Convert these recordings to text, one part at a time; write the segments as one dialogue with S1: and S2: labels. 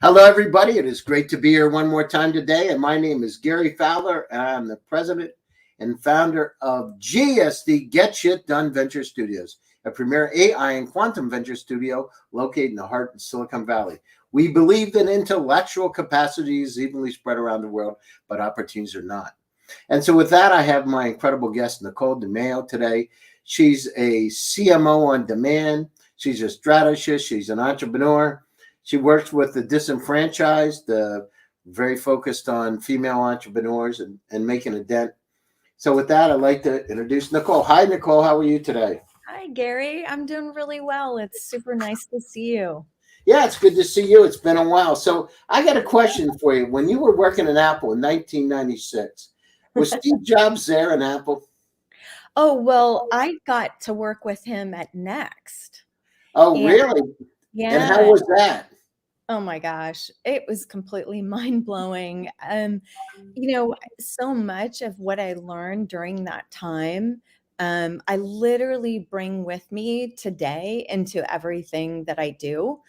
S1: Hello, everybody. It is great to be here one more time today. And my name is Gary Fowler, and I'm the president and founder of GSD Get Shit Done Venture Studios, a premier AI and quantum venture studio located in the heart of Silicon Valley. We believe that intellectual capacity is evenly spread around the world, but opportunities are not. And so, with that, I have my incredible guest, Nicole DeMeo, today. She's a CMO on demand, she's a strategist, she's an entrepreneur. She works with the disenfranchised, very focused on female entrepreneurs and making a dent. So with that, I'd like to introduce Nicole. Hi, Nicole. How are you today?
S2: Hi, Gary. I'm doing really well. It's super nice to see you.
S1: Yeah, it's good to see you. It's been a while. So I got a question for you. When you were working at Apple in 1996, was Steve Jobs there in Apple?
S2: Oh, well, I got to work with him at Next.
S1: Oh,
S2: And
S1: really? And how
S2: yeah,
S1: was that?
S2: oh my gosh, it was completely mind-blowing. So much of what I learned during that time, I literally bring with me today into everything that I do.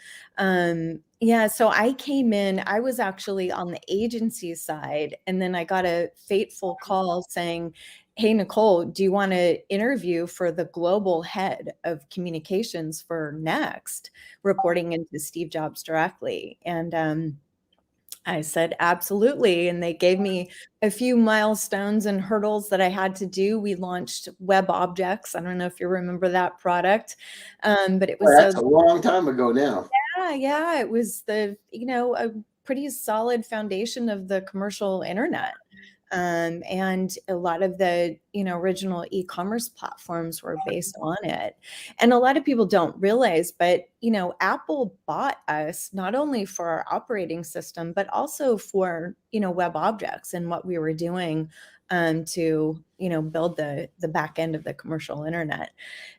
S2: Yeah, so I came in, I was actually on the agency side, and then I got a fateful call saying, "Hey, Nicole, do you want to interview for the global head of communications for Next, reporting into Steve Jobs directly?" And I said, absolutely. And they gave me a few milestones and hurdles that I had to do. We launched Web Objects. I don't know if you remember that product, but it
S1: Well,
S2: was
S1: that's a long time ago now.
S2: yeah, it was a pretty solid foundation of the commercial internet. And a lot of the original e-commerce platforms were based on it. And a lot of people don't realize, but Apple bought us not only for our operating system but also for web objects and what we were doing to build the back end of the commercial internet.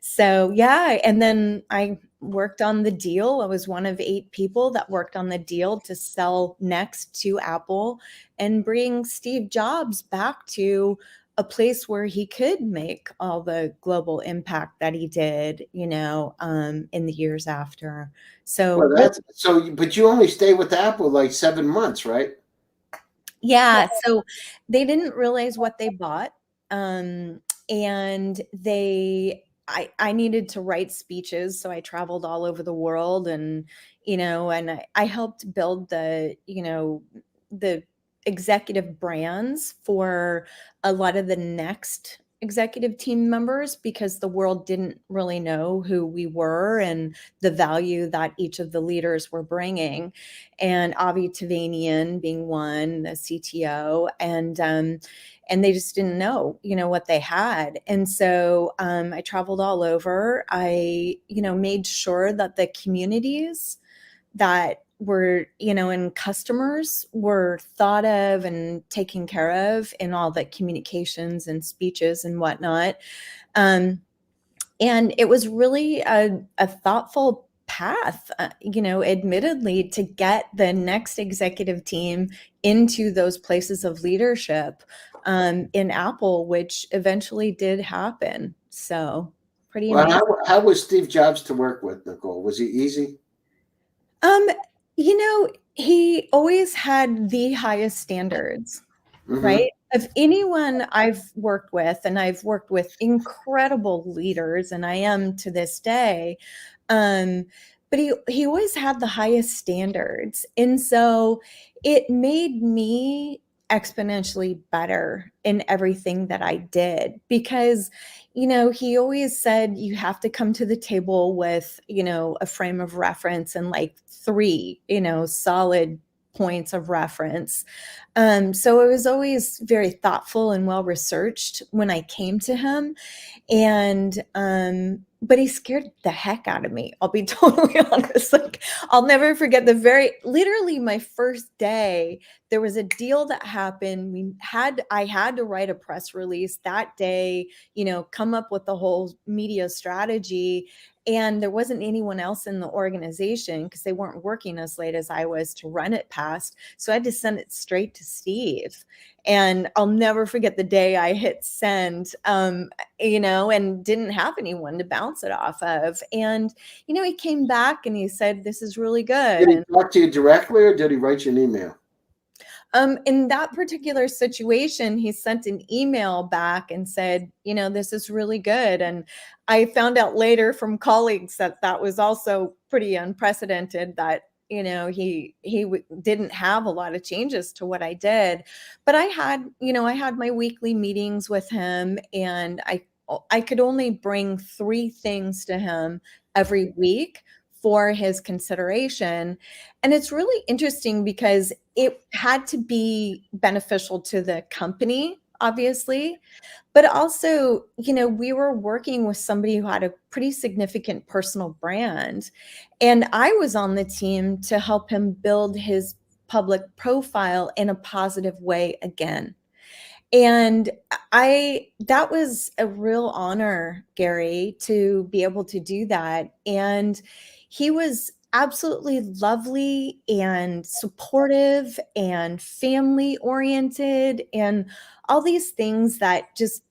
S2: So yeah, and then I worked on the deal. I was one of 8 people that worked on the deal to sell Next to Apple and bring Steve Jobs back to a place where he could make all the global impact that he did, in the years after. So
S1: Well,
S2: really,
S1: that's so, but you only stay with Apple like 7 months, right?
S2: yeah. So they didn't realize what they bought. And I needed to write speeches. So I traveled all over the world and I helped build the executive brands for a lot of the Next executive team members because the world didn't really know who we were and the value that each of the leaders were bringing. And Avi Tavanian being one, the CTO, and they just didn't know, what they had. And so I traveled all over. I, made sure that the communities that were, and customers were thought of and taken care of in all the communications and speeches and whatnot. And it was really a thoughtful path, admittedly, to get the Next executive team into those places of leadership in Apple, which eventually did happen. So pretty
S1: Well,
S2: amazing.
S1: how was Steve Jobs to work with, Nicole? Was he easy?
S2: Um, he always had the highest standards,
S1: Hmm.
S2: right? Of anyone I've worked with, and I've worked with incredible leaders, and I am to this day. Um, but he always had the highest standards. And so it made me exponentially better in everything that I did because, he always said you have to come to the table with, a frame of reference and like 3, solid points of reference. So it was always very thoughtful and well researched when I came to him. And but he scared the heck out of me. I'll be totally honest. Like I'll never forget literally my first day, there was a deal that happened. I had to write a press release that day, come up with the whole media strategy. and there wasn't anyone else in the organization because they weren't working as late as I was to run it past. So I had to send it straight to Steve. And I'll never forget the day I hit send, and didn't have anyone to bounce it off of. And, he came back and he said, "This is really good."
S1: Did he
S2: And
S1: talk to you directly, or did he write you an email?
S2: in that particular situation, he sent an email back and said, "This is really good." And I found out later from colleagues that that was also pretty unprecedented, that, he didn't have a lot of changes to what I did. But I had my weekly meetings with him, and I could only bring 3 things to him every week for his consideration. And it's really interesting because it had to be beneficial to the company, obviously, but also, we were working with somebody who had a pretty significant personal brand. And I was on the team to help him build his public profile in a positive way again. And that was a real honor, Gary, to be able to do that. And he was absolutely lovely and supportive and family oriented and all these things that just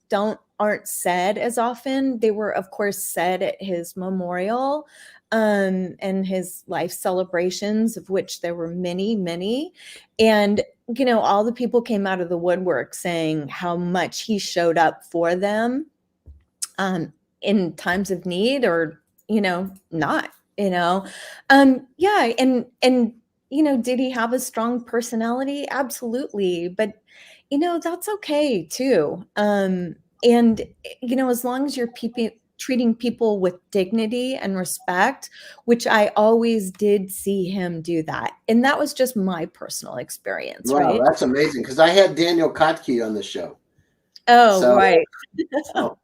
S2: aren't said as often. They were, of course, said at his memorial, and his life celebrations, of which there were many, many. And all the people came out of the woodwork saying how much he showed up for them, in times of need, or, not, yeah. And, did he have a strong personality? Absolutely. But, that's okay too. And, as long as you're treating people with dignity and respect, which I always did see him do that. And that was just my personal experience,
S1: Wow,
S2: right?
S1: that's amazing, because I had Daniel Kotke on the show.
S2: Oh,
S1: So,
S2: right.
S1: so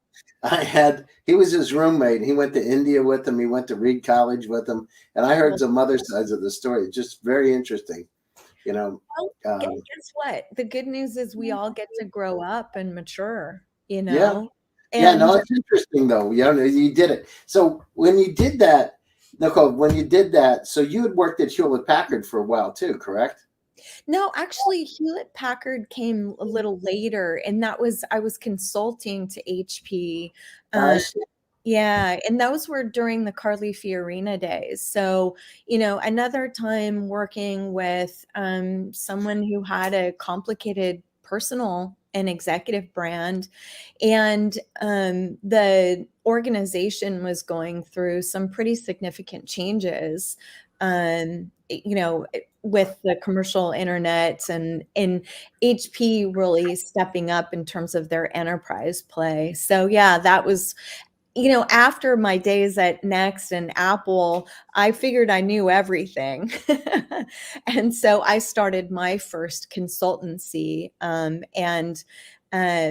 S1: he was his roommate. He went to India with him. He went to Reed College with him. And I heard some other sides of the story. Just very interesting, you know.
S2: Well, guess what? The good news is we all get to grow up and mature,
S1: Yeah. Yeah,
S2: and
S1: no, it's interesting though. You did it. So when you did that, Nicole, so you had worked at Hewlett Packard for a while too, correct?
S2: no, actually, Hewlett Packard came a little later, and I was consulting to HP.
S1: I
S2: Uh,
S1: see.
S2: yeah, and those were during the Carly Fiorina days. So, another time working with someone who had a complicated personal and executive brand, and the organization was going through some pretty significant changes. With the commercial internet, and HP really stepping up in terms of their enterprise play. So yeah, that was, after my days at Next and Apple, I figured I knew everything. And so I started my first consultancy, and uh,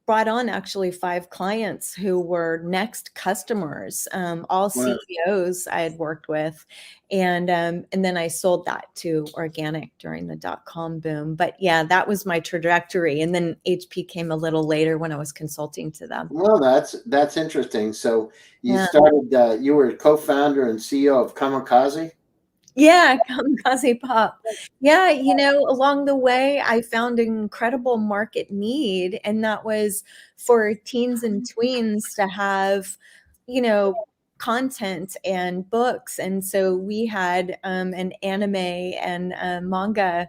S2: brought on actually 5 clients who were Next customers, all
S1: Wow.
S2: CEOs I had worked with. And then I sold that to Organic during the dot-com boom. But yeah, that was my trajectory. And then HP came a little later when I was consulting to them.
S1: Well, that's interesting. So you
S2: Yeah.
S1: started, you were co-founder and CEO of Kamikaze.
S2: Yeah, kamikaze pop. Yeah, along the way, I found an incredible market need, and that was for teens and tweens to have, you know, content and books. And so we had an anime and manga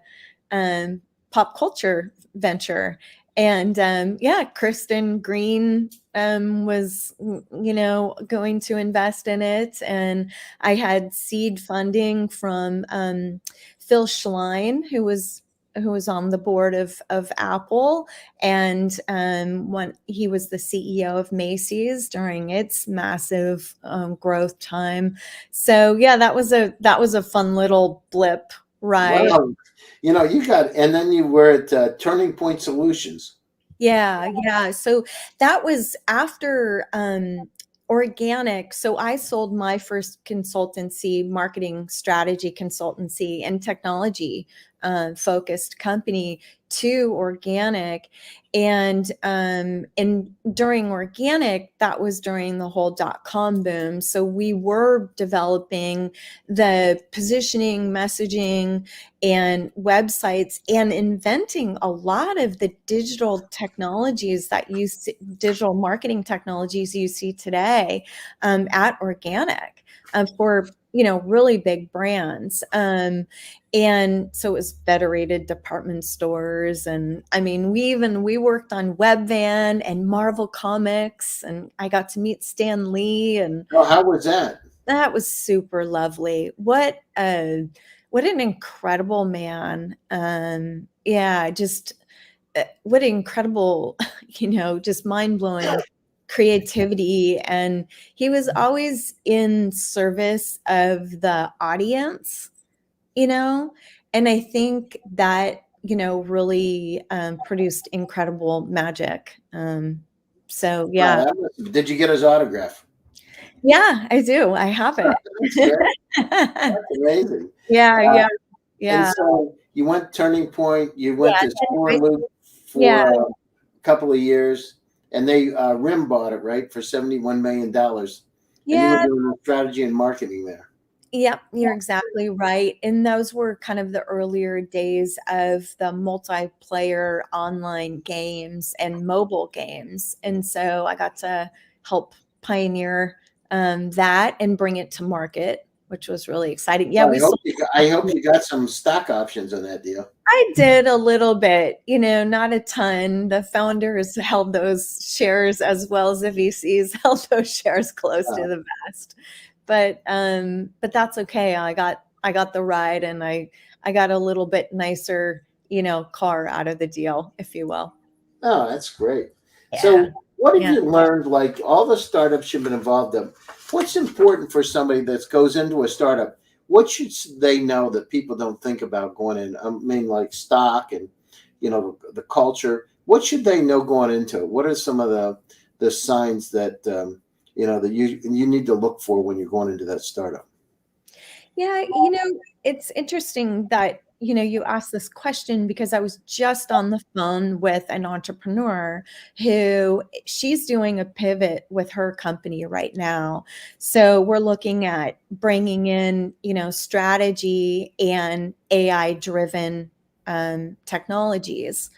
S2: pop culture venture. And yeah, Kristen Green was, going to invest in it. And I had seed funding from Phil Schlein, who was on the board of Apple, and when he was the CEO of Macy's during its massive growth time. So yeah, that was a fun little blip, right?
S1: Wow. And then you were at Turning Point Solutions.
S2: Yeah, yeah. So that was after Organic. So I sold my first consultancy, marketing strategy consultancy and technology focused company to organic. And during organic, that was during the whole .com boom. So we were developing the positioning, messaging, and websites, and inventing a lot of the digital technologies that you see, digital marketing technologies you see today at organic for really big brands. And so it was Federated Department Stores. And I mean, we worked on Webvan and Marvel Comics, and I got to meet Stan Lee. And
S1: Oh, how was that?
S2: That was super lovely. What an incredible man. Just what incredible, just mind-blowing creativity. And he was always in service of the audience, and I think that, really produced incredible magic. So, yeah.
S1: Did you get his autograph?
S2: Yeah, I do. I have it.
S1: That's great. That's amazing.
S2: Yeah.
S1: And so you went Turning Point, you went to Store Loop for a couple of years, and they Rim bought it, right, for $71 million.
S2: Yeah.
S1: And you were doing strategy and marketing there.
S2: Yep, you're exactly right. And those were kind of the earlier days of the multiplayer online games and mobile games. And so I got to help pioneer that and bring it to market, which was really exciting. Yeah,
S1: I hope you got some stock options on that deal.
S2: I did a little bit, not a ton. The founders held those shares as well as the VCs held those shares close to the vest. But that's okay. I got the ride, and I got a little bit nicer, car out of the deal, if you will.
S1: Oh, that's great.
S2: Yeah.
S1: So what have you learned, like all the startups you've been involved in? What's important for somebody that goes into a startup? What should they know that people don't think about going in? I mean, like stock and, the culture. What should they know going into it? What are some of the signs that, that you need to look for when you're going into that startup?
S2: Yeah, it's interesting that, you asked this question, because I was just on the phone with an entrepreneur who she's doing a pivot with her company right now. So we're looking at bringing in, strategy and AI driven technologies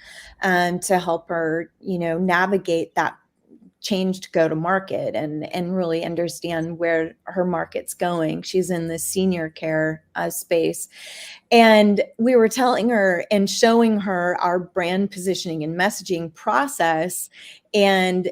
S2: to help her, navigate that changed go to market and really understand where her market's going. She's in the senior care space. And we were telling her and showing her our brand positioning and messaging process, and,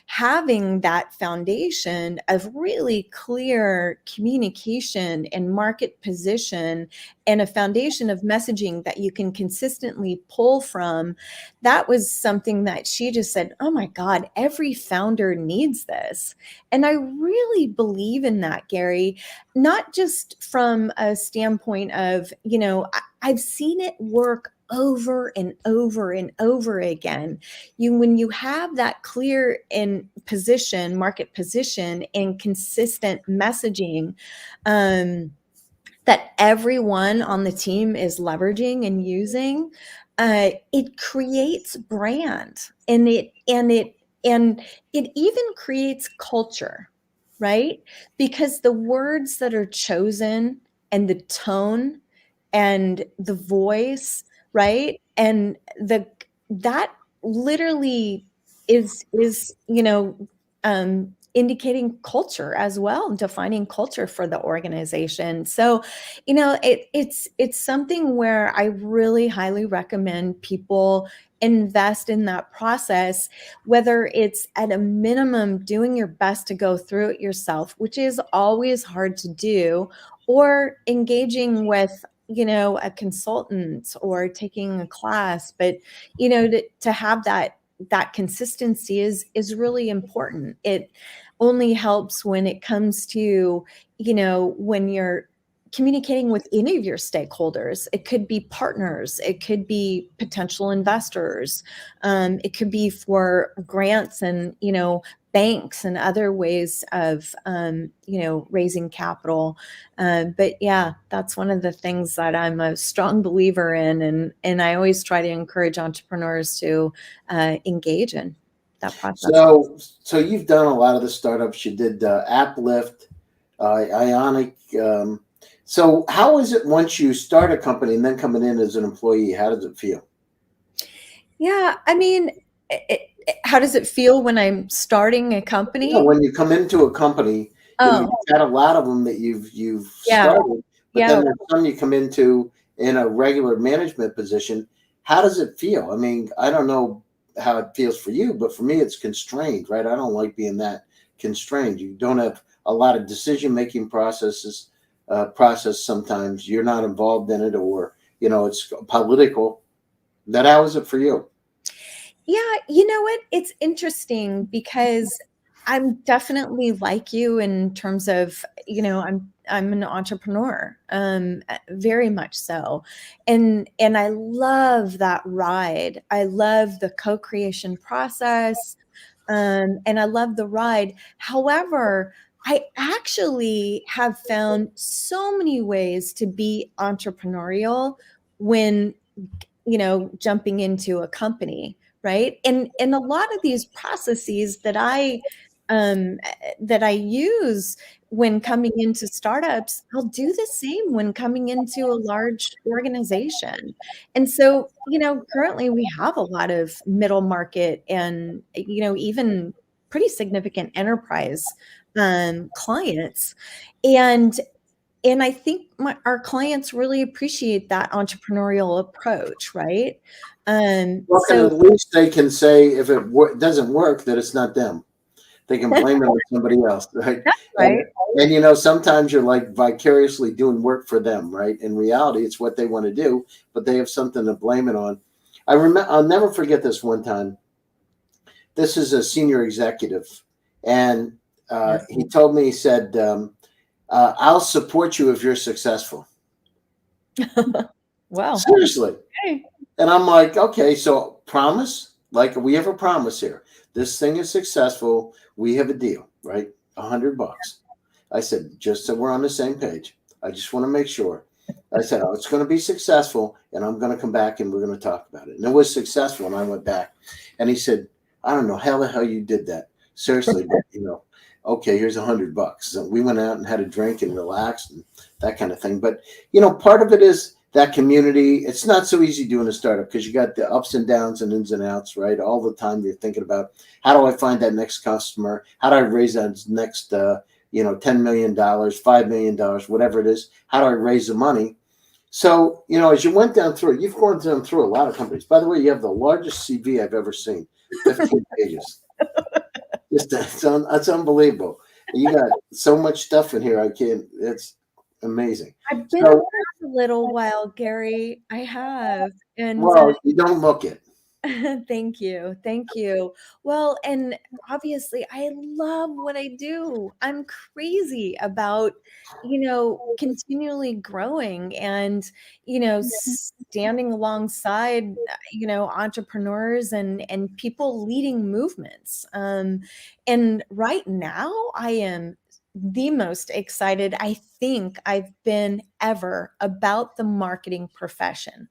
S2: having that foundation of really clear communication and market position, and a foundation of messaging that you can consistently pull from. That was something that she just said, oh my God, every founder needs this. And I really believe in that, Gary, not just from a standpoint of, I've seen it work over and over and over again. When you have that clear market position and consistent messaging, that everyone on the team is leveraging and using, it creates brand, and it even creates culture, right? Because the words that are chosen, and the tone, and the voice, right? And that literally is indicating culture as well, defining culture for the organization. So, it's something where I really highly recommend people invest in that process, whether it's at a minimum doing your best to go through it yourself, which is always hard to do, or engaging with a consultant or taking a class. But to have that consistency is really important. It only helps when it comes to when you're communicating with any of your stakeholders. It could be partners, it could be potential investors, it could be for grants and, banks and other ways of, raising capital. But yeah, that's one of the things that I'm a strong believer in. And I always try to encourage entrepreneurs to engage in that process.
S1: So you've done a lot of the startups. You did Aplift, Ionic. So how is it once you start a company and then coming in as an employee? How does it feel?
S2: Yeah, I mean, how does it feel when I'm starting a company?
S1: Yeah, when you come into a company, you've got a lot of them that you've started, but then there's some you come into in a regular management position. How does it feel? I mean, I don't know how it feels for you, but for me, it's constrained, right? I don't like being that constrained. You don't have a lot of decision-making process sometimes. You're not involved in it, or, it's political. How is it for you?
S2: Yeah, you know what? It's interesting because I'm definitely like you in terms of, I'm an entrepreneur, very much so. And I love that ride. I love the co-creation process. And I love the ride. However, I actually have found so many ways to be entrepreneurial when, jumping into a company, right? And a lot of these processes that I use when coming into startups, I'll do the same when coming into a large organization. And so, currently we have a lot of middle market and, even pretty significant enterprise clients. And I think our clients really appreciate that entrepreneurial approach, right?
S1: Well, and
S2: So
S1: at least they can say if it doesn't work, that it's not them. They can blame it on somebody else, right?
S2: that's right.
S1: And sometimes you're like vicariously doing work for them, right? In reality, it's what they want to do, but they have something to blame it on. I'll never forget this one time. This is a senior executive, and he told me, he said, I'll support you if you're successful.
S2: Wow.
S1: Seriously.
S2: Okay.
S1: And I'm like, okay, so promise? Like, we have a promise here. This thing is successful. We have a deal, right? $100. I said, just so we're on the same page. I just want to make sure. I said, oh, it's going to be successful, and I'm going to come back and we're going to talk about it. And it was successful, and I went back. And he said, I don't know how the hell you did that. Seriously, but, okay, here's $100. So we went out and had a drink and relaxed and that kind of thing. But, part of it is that community. It's not so easy doing a startup because you got the ups and downs and ins and outs, right? All the time you're thinking about, how do I find that next customer? How do I raise that next, $10 million, $5 million, whatever it is? How do I raise the money? So, as you went down through it, you've gone down through a lot of companies. By the way, you have the largest CV I've ever seen, 15 pages. It's unbelievable. You got so much stuff in here. It's amazing.
S2: I've been around a little while, Gary. I have. And
S1: well, you don't look it.
S2: Thank you. Thank you. Well, and obviously I love what I do. I'm crazy about, continually growing and, standing alongside, entrepreneurs and people leading movements. And right now I am the most excited I think I've been ever about the marketing profession.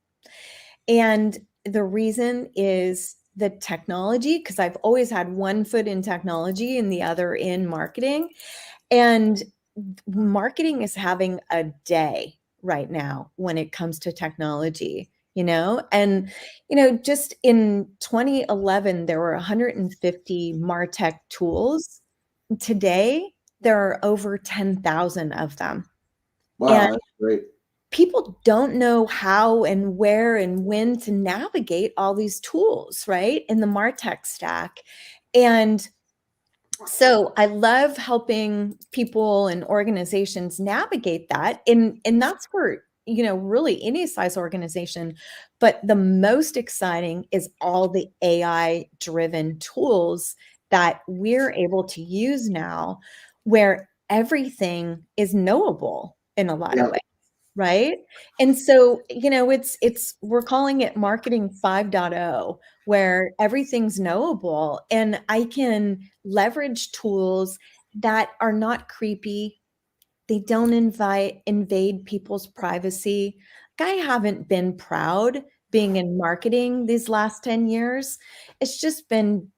S2: And the reason is the technology, because I've always had one foot in technology and the other in marketing. And marketing is having a day right now when it comes to technology, and, just in 2011, there were 150 MarTech tools. Today, there are over 10,000 of them.
S1: Wow,
S2: And
S1: that's great.
S2: people don't know how and where and when to navigate all these tools, right? In the MarTech stack. And so I love helping people and organizations navigate that. And that's for, really any size organization. But the most exciting is all the AI driven tools that we're able to use now, where everything is knowable in a lot of ways. Right. And so, we're calling it marketing 5.0, where everything's knowable and I can leverage tools that are not creepy. They don't invade people's privacy. Like, I haven't been proud being in marketing these last 10 years. It's just been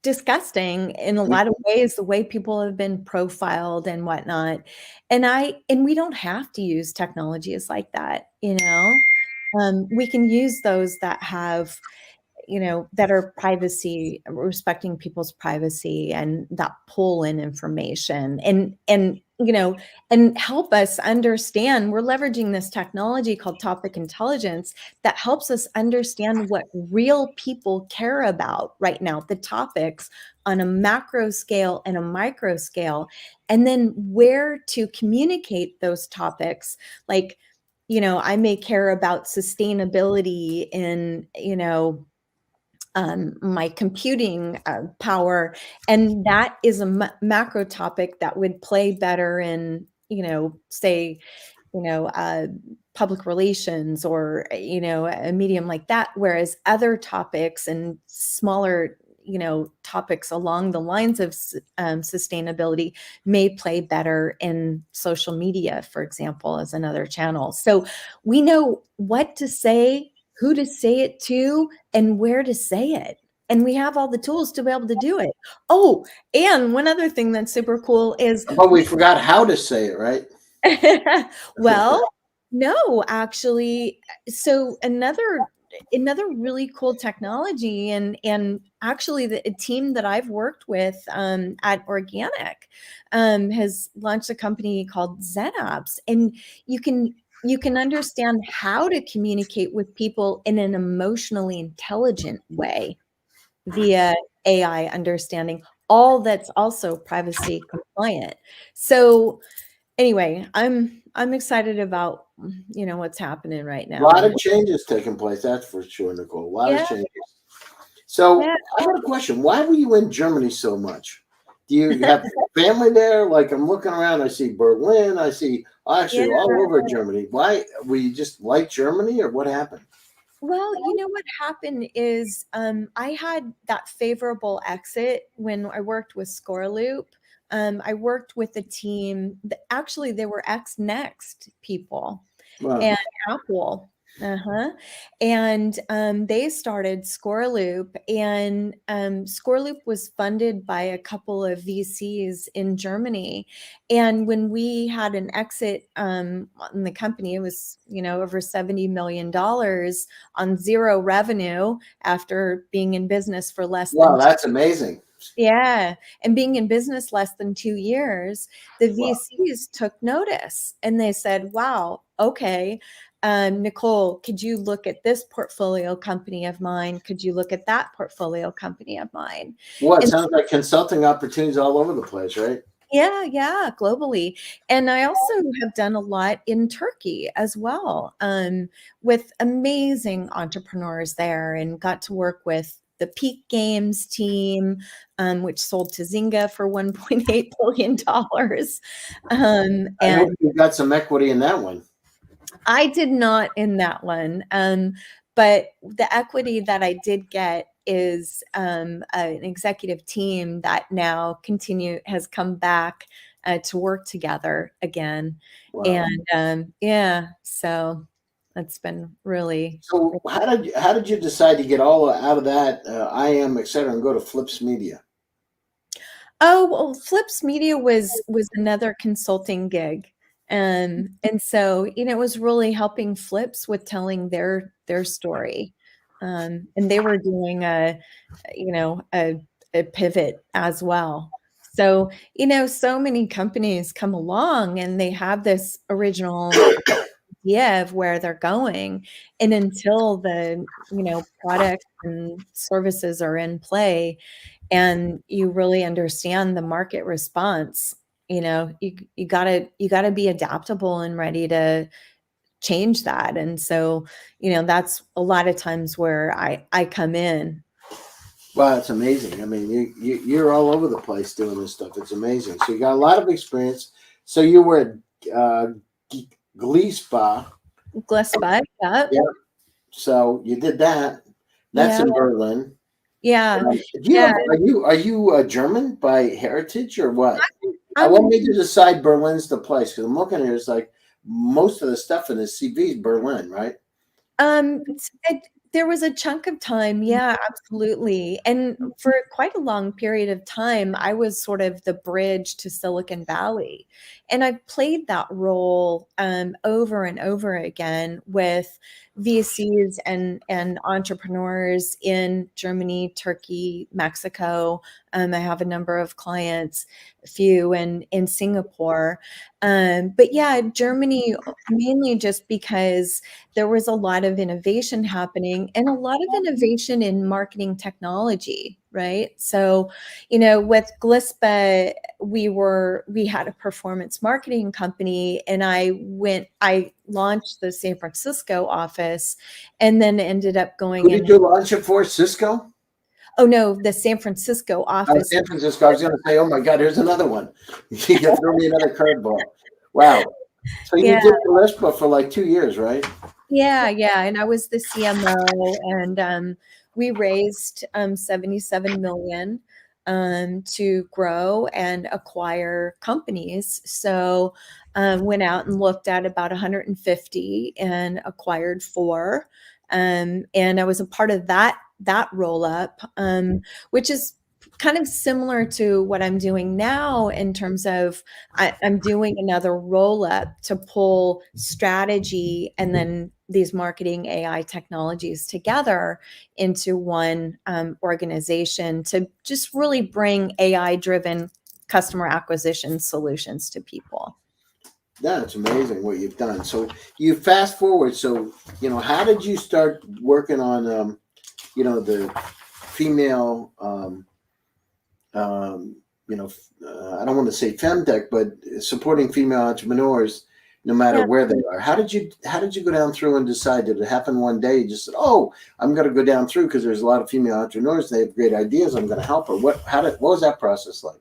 S2: disgusting in a lot of ways, the way people have been profiled and whatnot. And we don't have to use technologies like that, we can use those that have, that are privacy, respecting people's privacy and that pull in information and help us understand. We're leveraging this technology called topic intelligence that helps us understand what real people care about right now, the topics on a macro scale and a micro scale, and then where to communicate those topics. Like, I may care about sustainability in, my computing power, and that is a macro topic that would play better in, say, public relations or, a medium like that. Whereas other topics and smaller, topics along the lines of sustainability may play better in social media, for example, as another channel. So we know what to say, who to say it to, and where to say it. And we have all the tools to be able to do it. Oh, and one other thing that's super cool is
S1: But we forgot how to say it, right?
S2: well, no, actually. So another really cool technology, and actually the a team that I've worked with at Organic has launched a company called ZenApps, and you can understand how to communicate with people in an emotionally intelligent way via AI understanding, all that's also privacy compliant. So anyway, I'm excited about, what's happening right
S1: A
S2: now.
S1: lot
S2: And
S1: of changes taking place, that's for sure, Nicole. A lot of
S2: yeah,
S1: changes. So
S2: yeah,
S1: I got a question. Why were you in Germany so much? Do you have family there? Like, I'm looking around, I see Berlin, I see
S2: yeah.
S1: actually all over Germany. Why were you just like Germany, or what happened?
S2: Well, what happened is I had that favorable exit when I worked with ScoreLoop. I worked with a team that actually they were ex Next people
S1: Wow.
S2: and Apple. Uh-huh. And they started ScoreLoop, and ScoreLoop was funded by a couple of VCs in Germany. And when we had an exit in the company, it was, over $70 million on zero revenue after being in business for less
S1: Wow,
S2: than
S1: that's amazing.
S2: yeah. And being in business less than 2 years, the
S1: Wow.
S2: VCs took notice and they said, wow, okay, Nicole, could you look at this portfolio company of mine? Could you look at that portfolio company of mine?
S1: Well, it
S2: And
S1: sounds like consulting opportunities all over the place, right?
S2: yeah, yeah, globally. And I also have done a lot in Turkey as well, with amazing entrepreneurs there, and got to work with the Peak Games team, which sold to Zynga for $1.8 billion.
S1: I hope
S2: And
S1: you got some equity in that one.
S2: I did not in that one. But the equity that I did get is an executive team that now has come back to work together again.
S1: Wow.
S2: And yeah, so that's been really,
S1: So how did you decide to get all out of that IM, et cetera, and go to Flips Media?
S2: oh, well, Flips Media was another consulting gig. And so, it was really helping Flips with telling their story. And they were doing a pivot as well. So, so many companies come along and they have this original idea of where they're going. And until the, products and services are in play, and you really understand the market response, you gotta be adaptable and ready to change that. And so, that's a lot of times where I come in.
S1: Wow, it's amazing. I mean, you're all over the place doing this stuff. It's amazing. So you got a lot of experience. So you were at Gleespa.
S2: Glispa, yep.
S1: Yeah. So you did that. That's
S2: Yeah,
S1: in Berlin.
S2: yeah, yeah.
S1: Are you German by heritage or what? What
S2: I'm
S1: made you decide Berlin's the place? Because I'm looking here, it's like most of the stuff in the CV is Berlin, right?
S2: There was a chunk of time, yeah, absolutely. And for quite a long period of time, I was sort of the bridge to Silicon Valley. And I played that role over and over again with VCs and entrepreneurs in Germany, Turkey, Mexico. I have a number of clients, a few in Singapore. But yeah, Germany mainly just because there was a lot of innovation happening and a lot of innovation in marketing technology, right? So, with Glispa, we had a performance marketing company, and I launched the San Francisco office and then ended up going
S1: Who did
S2: in.
S1: you launch it for? Cisco?
S2: Oh no, the San Francisco office.
S1: San Francisco. I was going to say, oh my God, here's another one. You threw me another curveball. Wow. So you
S2: Yeah.
S1: did Gillespie for like 2 years, right?
S2: Yeah, yeah, and I was the CMO, and we raised 77 million to grow and acquire companies. So went out and looked at about 150 and acquired four, and I was a part of that roll up, which is kind of similar to what I'm doing now in terms of I'm doing another roll up to pull strategy and then these marketing AI technologies together into one organization to just really bring AI driven customer acquisition solutions to people.
S1: That's amazing what you've done. So you fast forward. So, how did you start working on, the female, I don't want to say femtech, but supporting female entrepreneurs, no matter
S2: Yeah.
S1: where they are. How did you go down through and decide? Did it happen one day? You just said, "Oh, I'm going to go down through because there's a lot of female entrepreneurs. They have great ideas. I'm going to help her." What was that process like?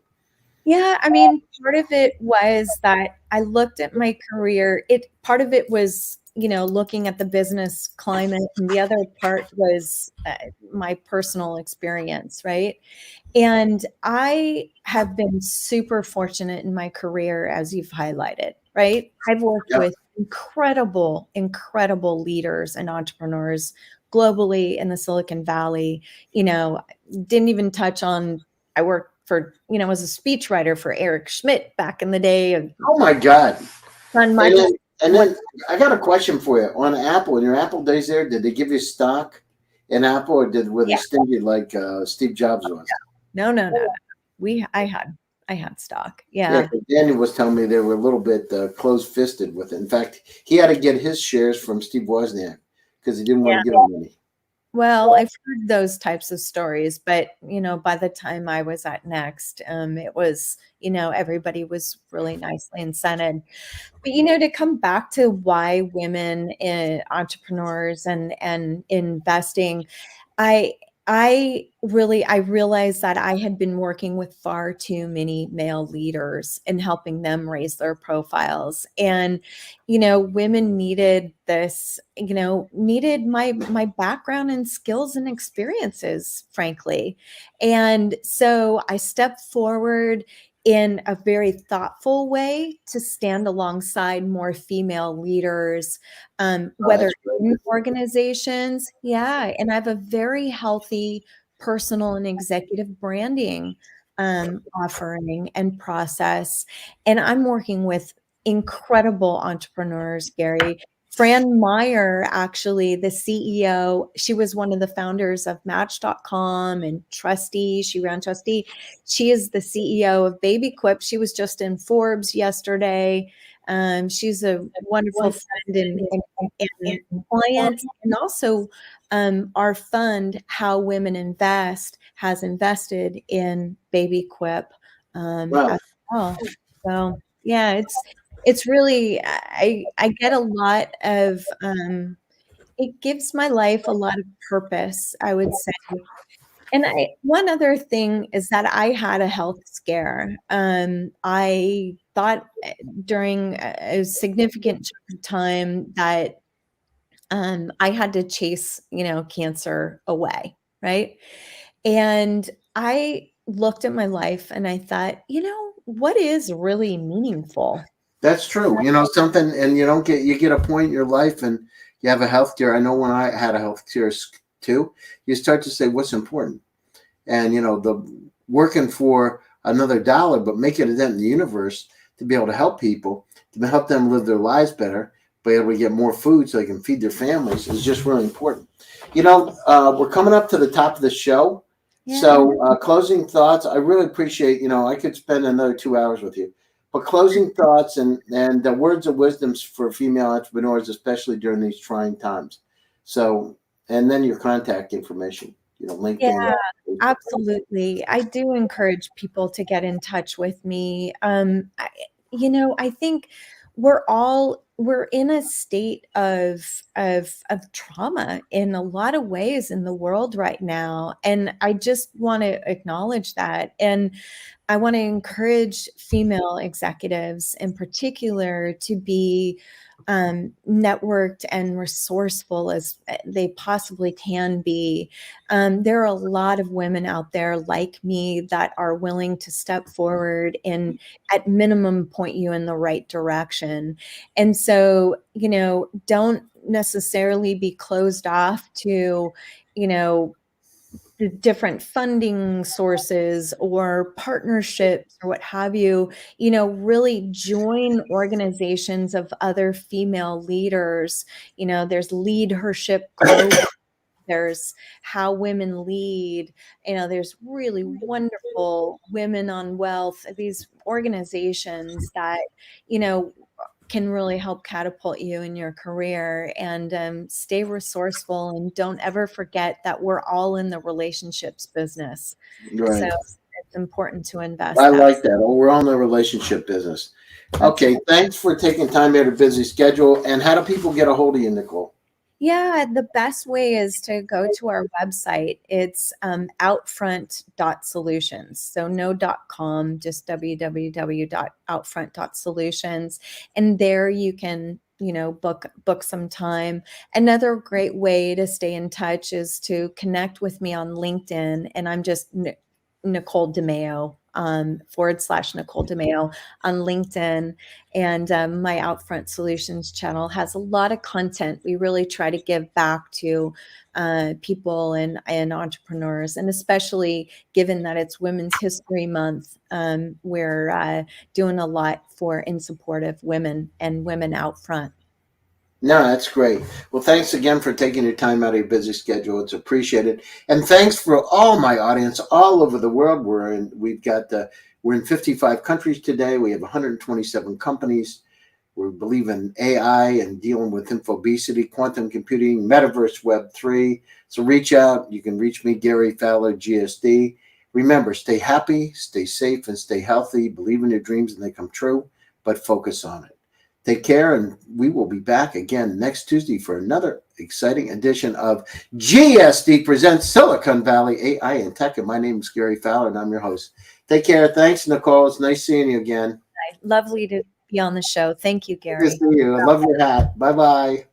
S2: Yeah, I mean, part of it was that I looked at my career. Part of it was, looking at the business climate, and the other part was my personal experience, right? And I have been super fortunate in my career, as you've highlighted, right? I've worked
S1: Yeah.
S2: with incredible, incredible leaders and entrepreneurs globally in the Silicon Valley. Didn't even touch on, I worked for, as a speechwriter for Eric Schmidt back in the day.
S1: Oh my God.
S2: On
S1: And
S2: Microsoft.
S1: then I got a question for you. On Apple, in your Apple days there, did they give you stock in Apple, or were they
S2: Yeah.
S1: stingy like Steve Jobs was?
S2: No. I had stock.
S1: Yeah,
S2: Yeah.
S1: 'cause Daniel was telling me they were a little bit close-fisted with it. In fact, he had to get his shares from Steve Wozniak because he didn't want to give him any.
S2: Well, I've heard those types of stories, but by the time I was at Next, it was, everybody was really nicely incented. But to come back to why women entrepreneurs and investing, I I realized that I had been working with far too many male leaders and helping them raise their profiles. And, women needed this, needed my background and skills and experiences, frankly. And so I stepped forward in a very thoughtful way to stand alongside more female leaders, whether
S1: That's great.
S2: in organizations. Yeah. And I have a very healthy personal and executive branding offering and process. And I'm working with incredible entrepreneurs, Gary. Fran Meyer, actually, the CEO, she was one of the founders of Match.com and Trustee. She ran Trustee. She is the CEO of Baby Quip. She was just in Forbes yesterday. She's a wonderful friend and client. And also, our fund, How Women Invest, has invested in Baby Quip
S1: Wow.
S2: as well. So, yeah, it's really I get a lot of it gives my life a lot of purpose, I would say. And one other thing is that I had a health scare. I thought during a significant chunk of time that I had to chase, cancer away, right? And I looked at my life and I thought, what is really meaningful?
S1: That's true. Something, and you get a point in your life and you have a healthcare. I know when I had a healthcare too, you start to say what's important. And, the working for another dollar, but making a dent in the universe to be able to help people, to help them live their lives better, be able to get more food so they can feed their families is just really important. We're coming up to the top of the show.
S2: Yeah.
S1: So closing thoughts, I really appreciate, I could spend another 2 hours with you. But closing thoughts and the words of wisdom for female entrepreneurs, especially during these trying times. So, and then your contact information, LinkedIn.
S2: Yeah, absolutely. I do encourage people to get in touch with me. I think we're in a state of trauma in a lot of ways in the world right now, and I just want to acknowledge that. And I want to encourage female executives in particular to be networked and resourceful as they possibly can be. There are a lot of women out there like me that are willing to step forward and at minimum point you in the right direction. And so, don't necessarily be closed off to, the different funding sources or partnerships or what have you, really join organizations of other female leaders. There's Leadership Global, there's How Women Lead, there's really wonderful Women on Wealth, these organizations that, can really help catapult you in your career. And stay resourceful, and don't ever forget that we're all in the relationships business.
S1: Right.
S2: So it's important to invest.
S1: I like that. Oh, we're all in the relationship business. Okay. Thanks for taking time out of a busy schedule. And how do people get a hold of you, Nicole?
S2: Yeah, the best way is to go to our website. It's outfront.solutions. So no .com, just www.outfront.solutions. And there you can, book some time. Another great way to stay in touch is to connect with me on LinkedIn. And I'm just Nicole DeMeo, /Nicole DeMeo on LinkedIn. And my Outfront Solutions channel has a lot of content. We really try to give back to people and entrepreneurs, and especially given that it's Women's History Month, we're doing a lot for in support of women and women out front.
S1: No, that's great. Well, thanks again for taking your time out of your busy schedule. It's appreciated. And thanks for all my audience all over the world. We're in 55 countries today. We have 127 companies. We believe in AI and dealing with infobesity, quantum computing, metaverse, Web3. So reach out. You can reach me, Gary Fowler, GSD. Remember, stay happy, stay safe, and stay healthy. Believe in your dreams and they come true, but focus on it. Take care, and we will be back again next Tuesday for another exciting edition of GSD Presents Silicon Valley AI and Tech. And my name is Gary Fowler, and I'm your host. Take care. Thanks, Nicole. It's nice seeing you again.
S2: Lovely to be on the show. Thank you, Gary.
S1: Good to see you. I love your hat. Bye-bye.